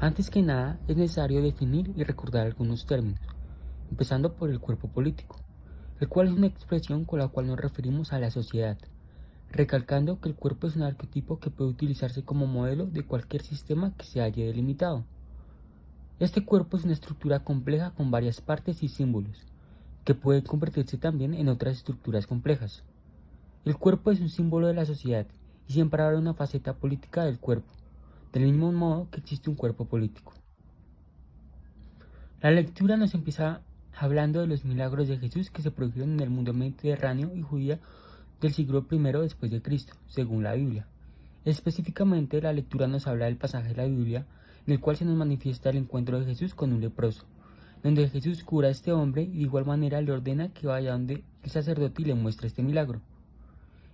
Antes que nada, es necesario definir y recordar algunos términos, empezando por el cuerpo político, el cual es una expresión con la cual nos referimos a la sociedad, recalcando que el cuerpo es un arquetipo que puede utilizarse como modelo de cualquier sistema que se haya delimitado. Este cuerpo es una estructura compleja con varias partes y símbolos, que puede convertirse también en otras estructuras complejas. El cuerpo es un símbolo de la sociedad y siempre habrá una faceta política del cuerpo, del mismo modo que existe un cuerpo político. La lectura nos empieza hablando de los milagros de Jesús que se produjeron en el mundo mediterráneo y judía del siglo I después de Cristo, según la Biblia. Específicamente, la lectura nos habla del pasaje de la Biblia en el cual se nos manifiesta el encuentro de Jesús con un leproso, donde Jesús cura a este hombre y de igual manera le ordena que vaya donde el sacerdote y le muestre este milagro.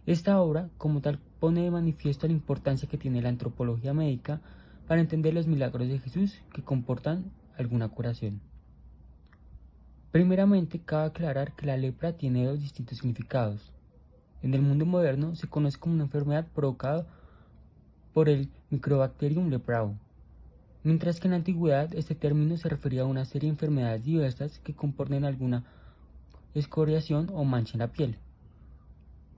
Esta obra, como tal, pone de manifiesto la importancia que tiene la antropología médica para entender los milagros de Jesús que comportan alguna curación. Primeramente, cabe aclarar que la lepra tiene dos distintos significados. En el mundo moderno se conoce como una enfermedad provocada por el Microbacterium leprae, mientras que en la antigüedad este término se refería a una serie de enfermedades diversas que componen alguna escoriación o mancha en la piel.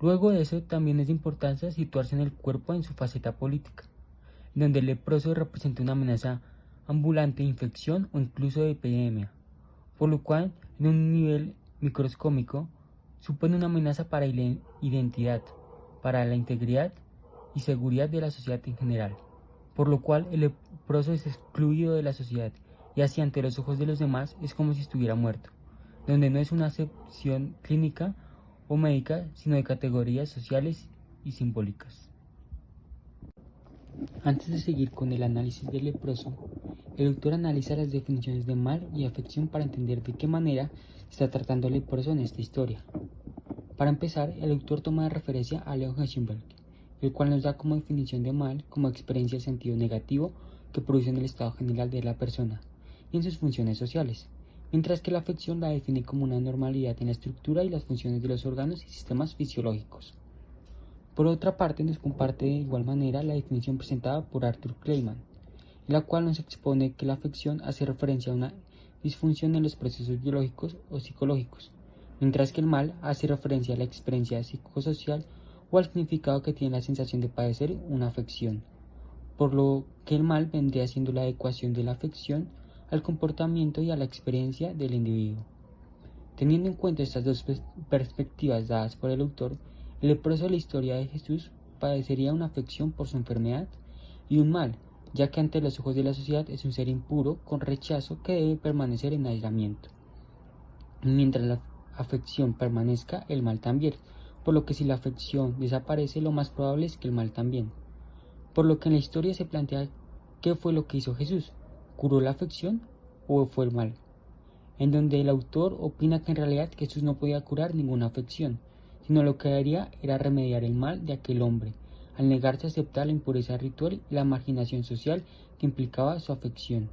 Luego de eso, también es de importancia situarse en el cuerpo en su faceta política, donde el leproso representa una amenaza ambulante de infección o incluso de epidemia, por lo cual, en un nivel microscópico, supone una amenaza para la identidad, para la integridad y seguridad de la sociedad en general, por lo cual el leproso es excluido de la sociedad y así ante los ojos de los demás es como si estuviera muerto, donde no es una acepción clínica o médica, sino de categorías sociales y simbólicas. Antes de seguir con el análisis del leproso, el autor analiza las definiciones de mal y afección para entender de qué manera se está tratando al leproso en esta historia. Para empezar, el autor toma de referencia a Leon Heschenberg, el cual nos da como definición de mal como experiencia de sentido negativo que produce en el estado general de la persona y en sus funciones sociales, mientras que la afección la define como una anormalidad en la estructura y las funciones de los órganos y sistemas fisiológicos. Por otra parte, nos comparte de igual manera la definición presentada por Arthur Kleinman, en la cual nos expone que la afección hace referencia a una disfunción en los procesos biológicos o psicológicos, mientras que el mal hace referencia a la experiencia psicosocial o al significado que tiene la sensación de padecer una afección, por lo que el mal vendría siendo la adecuación de la afección al comportamiento y a la experiencia del individuo. Teniendo en cuenta estas dos perspectivas dadas por el autor, el leproso de la historia de Jesús padecería una afección por su enfermedad y un mal, ya que ante los ojos de la sociedad es un ser impuro con rechazo que debe permanecer en aislamiento. Mientras la afección permanezca, el mal también, por lo que si la afección desaparece, lo más probable es que el mal también. Por lo que en la historia se plantea qué fue lo que hizo Jesús, ¿curó la afección o fue el mal? En donde el autor opina que en realidad Jesús no podía curar ninguna afección, sino lo que haría era remediar el mal de aquel hombre, al negarse a aceptar la impureza ritual y la marginación social que implicaba su afección.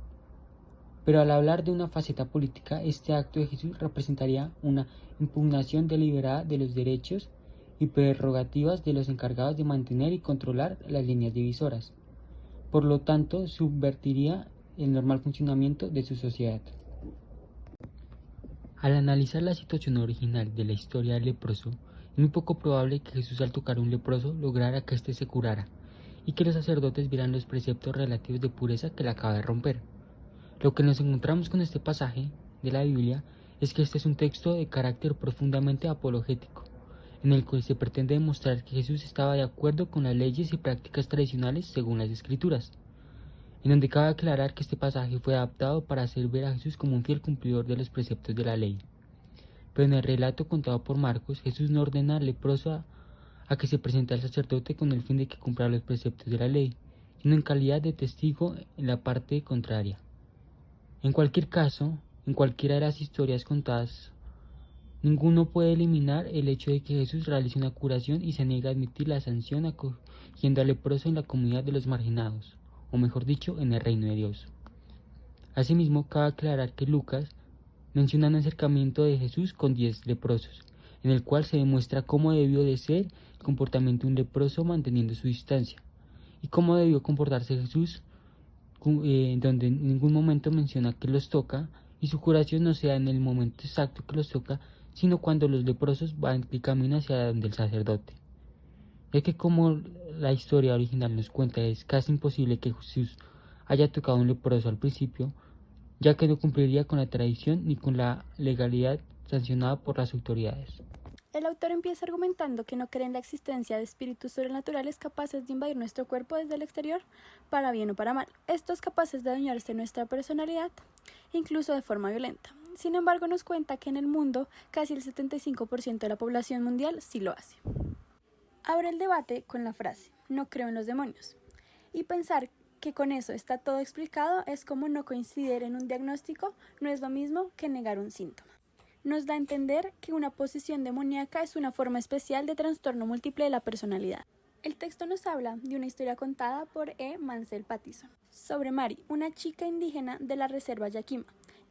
Pero al hablar de una faceta política, este acto de Jesús representaría una impugnación deliberada de los derechos y prerrogativas de los encargados de mantener y controlar las líneas divisoras. Por lo tanto, subvertiría el normal funcionamiento de su sociedad. Al analizar la situación original de la historia del leproso, es muy poco probable que Jesús al tocar a un leproso lograra que éste se curara, y que los sacerdotes vieran los preceptos relativos de pureza que le acaba de romper. Lo que nos encontramos con este pasaje de la Biblia es que este es un texto de carácter profundamente apologético, en el que se pretende demostrar que Jesús estaba de acuerdo con las leyes y prácticas tradicionales según las Escrituras, en donde cabe aclarar que este pasaje fue adaptado para hacer ver a Jesús como un fiel cumplidor de los preceptos de la ley. Pero en el relato contado por Marcos, Jesús no ordena al leproso a que se presente al sacerdote con el fin de que cumpla los preceptos de la ley, sino en calidad de testigo en la parte contraria. En cualquier caso, en cualquiera de las historias contadas, ninguno puede eliminar el hecho de que Jesús realice una curación y se niega a admitir la sanción acogiendo al leproso en la comunidad de los marginados, o mejor dicho, en el reino de Dios. Asimismo, cabe aclarar que Lucas menciona un acercamiento de Jesús con 10 leprosos, en el cual se demuestra cómo debió de ser el comportamiento de un leproso manteniendo su distancia, y cómo debió comportarse Jesús donde en ningún momento menciona que los toca, y su curación no se da en el momento exacto que los toca, sino cuando los leprosos van de camino hacia donde el sacerdote. Ya que como la historia original nos cuenta, es casi imposible que Jesús haya tocado a un leproso al principio, ya que no cumpliría con la tradición ni con la legalidad sancionada por las autoridades. El autor empieza argumentando que no cree en la existencia de espíritus sobrenaturales capaces de invadir nuestro cuerpo desde el exterior, para bien o para mal. Estos capaces de adueñarse nuestra personalidad, incluso de forma violenta. Sin embargo, nos cuenta que en el mundo casi el 75% de la población mundial sí lo hace. Abre el debate con la frase, no creo en los demonios. Y pensar que con eso está todo explicado es como no coincidir en un diagnóstico, no es lo mismo que negar un síntoma. Nos da a entender que una posesión demoníaca es una forma especial de trastorno múltiple de la personalidad. El texto nos habla de una historia contada por E. Mansell Pattison sobre Mary, una chica indígena de la reserva Yakima,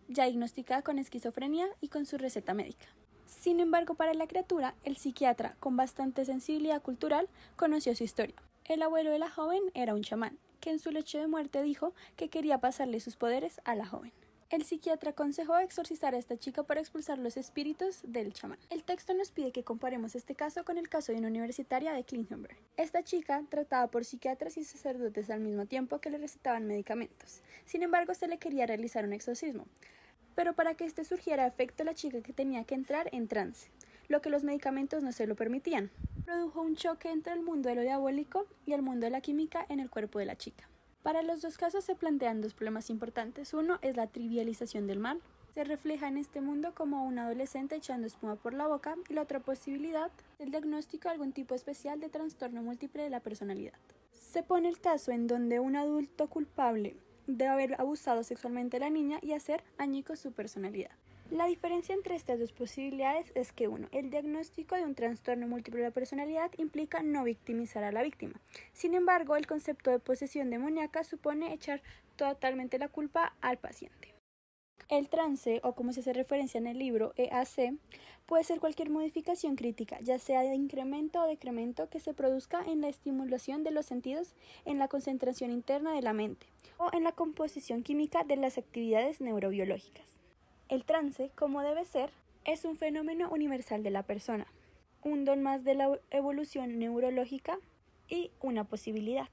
ya diagnosticada con esquizofrenia y con su receta médica. Sin embargo, para la criatura, el psiquiatra, con bastante sensibilidad cultural, conoció su historia. El abuelo de la joven era un chamán, que en su lecho de muerte dijo que quería pasarle sus poderes a la joven. El psiquiatra aconsejó exorcizar a esta chica para expulsar los espíritus del chamán. El texto nos pide que comparemos este caso con el caso de una universitaria de Klingenberg. Esta chica trataba por psiquiatras y sacerdotes al mismo tiempo que le recetaban medicamentos. Sin embargo, se le quería realizar un exorcismo. Pero para que este surgiera efecto, la chica que tenía que entrar en trance, lo que los medicamentos no se lo permitían. Produjo un choque entre el mundo de lo diabólico y el mundo de la química en el cuerpo de la chica. Para los dos casos se plantean dos problemas importantes. Uno es la trivialización del mal. Se refleja en este mundo como un adolescente echando espuma por la boca, y la otra posibilidad, el diagnóstico de algún tipo especial de trastorno múltiple de la personalidad. Se pone el caso en donde un adulto culpable de haber abusado sexualmente a la niña y hacer añicos su personalidad. La diferencia entre estas dos posibilidades es que el diagnóstico de un trastorno múltiple de la personalidad implica no victimizar a la víctima. Sin embargo, el concepto de posesión demoníaca supone echar totalmente la culpa al paciente. El trance, o como se hace referencia en el libro EAC, puede ser cualquier modificación crítica, ya sea de incremento o decremento, que se produzca en la estimulación de los sentidos, en la concentración interna de la mente o en la composición química de las actividades neurobiológicas. El trance, como debe ser, es un fenómeno universal de la persona, un don más de la evolución neurológica y una posibilidad.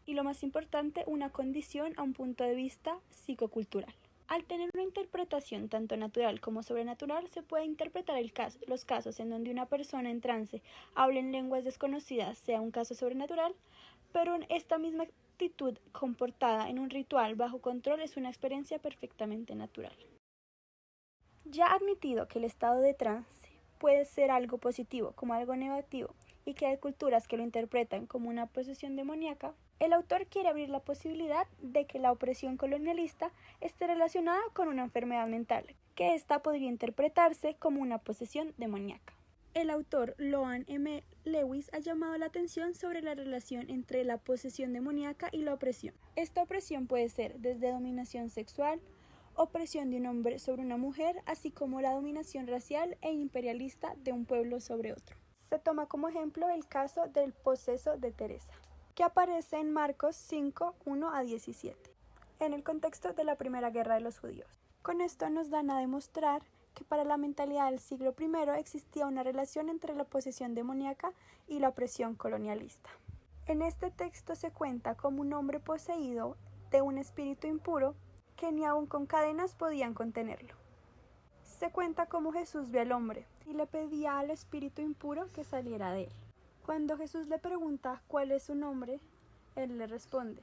Y lo más importante, una condición a un punto de vista psicocultural. Al tener una interpretación tanto natural como sobrenatural, se puede interpretar los casos en donde una persona en trance habla en lenguas desconocidas sea un caso sobrenatural, pero esta misma actitud comportada en un ritual bajo control es una experiencia perfectamente natural. Ya admitido que el estado de trance puede ser algo positivo como algo negativo y que hay culturas que lo interpretan como una posesión demoníaca, el autor quiere abrir la posibilidad de que la opresión colonialista esté relacionada con una enfermedad mental, que ésta podría interpretarse como una posesión demoníaca. El autor Loan M. Lewis ha llamado la atención sobre la relación entre la posesión demoníaca y la opresión. Esta opresión puede ser desde dominación sexual, opresión de un hombre sobre una mujer, así como la dominación racial e imperialista de un pueblo sobre otro. Se toma como ejemplo el caso del poseso de Teresa, que aparece en Marcos 5, 1 a 17, en el contexto de la Primera Guerra de los Judíos. Con esto nos dan a demostrar que para la mentalidad del siglo I existía una relación entre la posesión demoníaca y la opresión colonialista. En este texto se cuenta como un hombre poseído de un espíritu impuro que ni aun con cadenas podían contenerlo. Se cuenta cómo Jesús ve al hombre y le pedía al espíritu impuro que saliera de él. Cuando Jesús le pregunta cuál es su nombre, él le responde: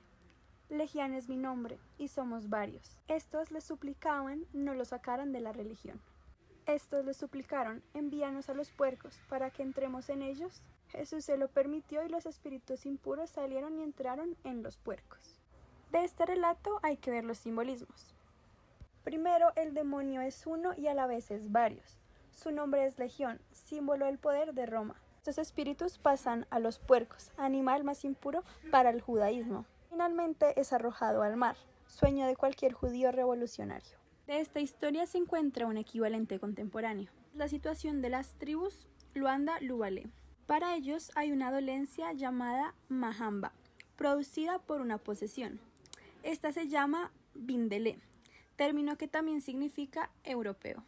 Legión es mi nombre, y somos varios. Estos le suplicaban no lo sacaran de la religión. Estos le suplicaron: envíanos a los puercos para que entremos en ellos. Jesús se lo permitió y los espíritus impuros salieron y entraron en los puercos. De este relato hay que ver los simbolismos. Primero, el demonio es uno y a la vez es varios. Su nombre es Legión, símbolo del poder de Roma. Estos espíritus pasan a los puercos, animal más impuro para el judaísmo. Finalmente es arrojado al mar, sueño de cualquier judío revolucionario. De esta historia se encuentra un equivalente contemporáneo: la situación de las tribus Luanda-Lubale. Para ellos hay una dolencia llamada Mahamba, producida por una posesión. Esta se llama Bindelé, término que también significa europeo.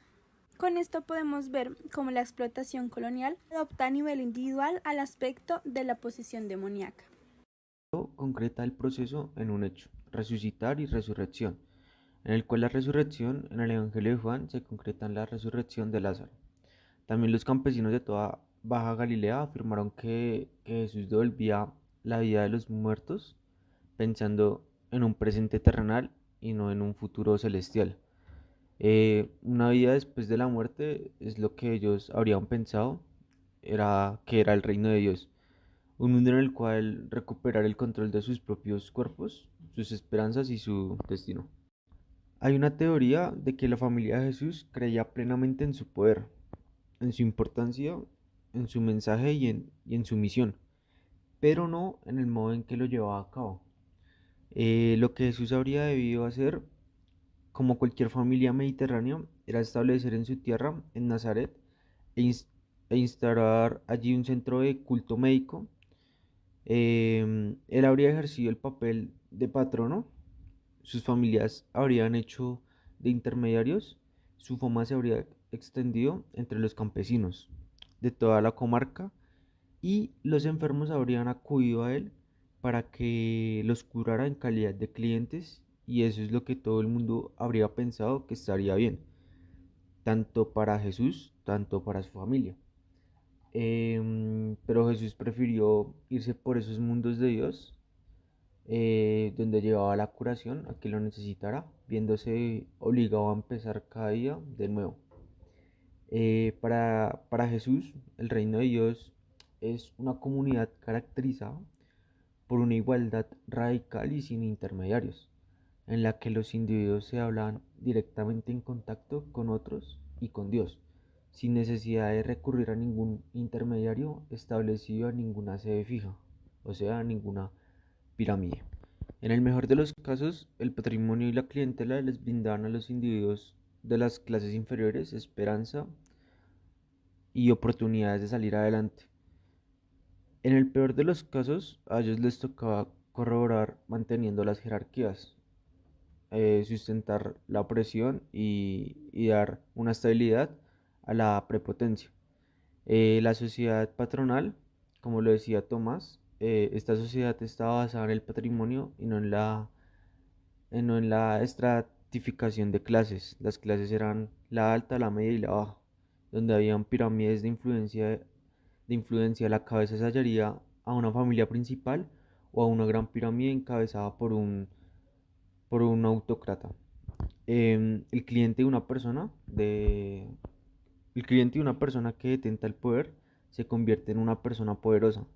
Con esto podemos ver cómo la explotación colonial adopta a nivel individual al aspecto de la posesión demoníaca. Concreta el proceso en un hecho, resucitar y resurrección, en el cual la resurrección en el Evangelio de Juan se concreta en la resurrección de Lázaro. También los campesinos de toda Baja Galilea afirmaron que Jesús devolvía la vida de los muertos pensando en un presente terrenal y no en un futuro celestial. Una vida después de la muerte es lo que ellos habrían pensado que era el reino de Dios, un mundo en el cual recuperar el control de sus propios cuerpos, sus esperanzas y su destino. Hay una teoría de que la familia de Jesús creía plenamente en su poder, en su importancia, en su mensaje y en su misión, pero no en el modo en que lo llevaba a cabo. Lo que Jesús habría debido hacer, como cualquier familia mediterránea, era establecer en su tierra, en Nazaret, e, e instaurar allí un centro de culto médico. Él habría ejercido el papel de patrono, sus familias habrían hecho de intermediarios, su fama se habría extendido entre los campesinos de toda la comarca y los enfermos habrían acudido a él para que los curara en calidad de clientes y eso es lo que todo el mundo habría pensado que estaría bien, tanto para Jesús, tanto para su familia. Pero Jesús prefirió irse por esos mundos de Dios, donde llevaba la curación a que lo necesitara, viéndose obligado a empezar cada día de nuevo. Para Jesús, el reino de Dios es una comunidad caracterizada por una igualdad radical y sin intermediarios, en la que los individuos se hablan directamente en contacto con otros y con Dios, sin necesidad de recurrir a ningún intermediario establecido a ninguna sede fija, o sea, a ninguna pirámide. En el mejor de los casos, el patrimonio y la clientela les brindaban a los individuos de las clases inferiores esperanza y oportunidades de salir adelante. En el peor de los casos, a ellos les tocaba corroborar manteniendo las jerarquías, sustentar la opresión y dar una estabilidad a la prepotencia. La sociedad patronal, como lo decía Tomás, esta sociedad estaba basada en el patrimonio y no en la estratificación de clases. Las clases eran la alta, la media y la baja, donde habían pirámides de influencia. La cabeza se hallaría a una familia principal o a una gran pirámide encabezada por un autócrata. El cliente de una persona el cliente de una persona que detenta el poder se convierte en una persona poderosa.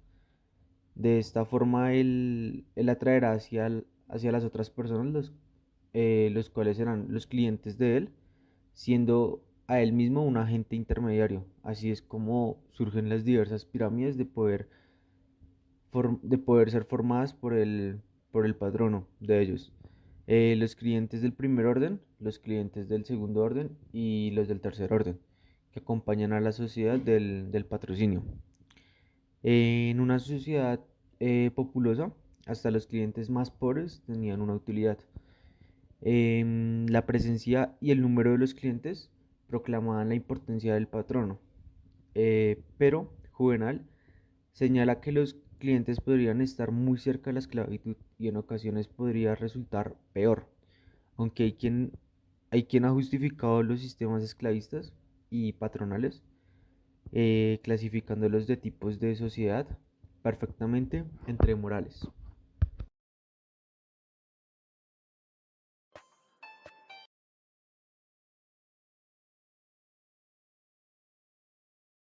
De esta forma, él atraerá hacia las otras personas, los cuales serán los clientes de él, siendo a él mismo un agente intermediario. Así es como surgen las diversas pirámides de poder ser formadas por el patrono de ellos. Los clientes del primer orden, los clientes del segundo orden y los del tercer orden, que acompañan a la sociedad del patrocinio. En una sociedad populosa, hasta los clientes más pobres tenían una utilidad. La presencia y el número de los clientes proclamaban la importancia del patrono, pero Juvenal señala que los clientes podrían estar muy cerca de la esclavitud y en ocasiones podría resultar peor, aunque hay quien ha justificado los sistemas esclavistas y patronales, clasificándolos de tipos de sociedad perfectamente entre morales.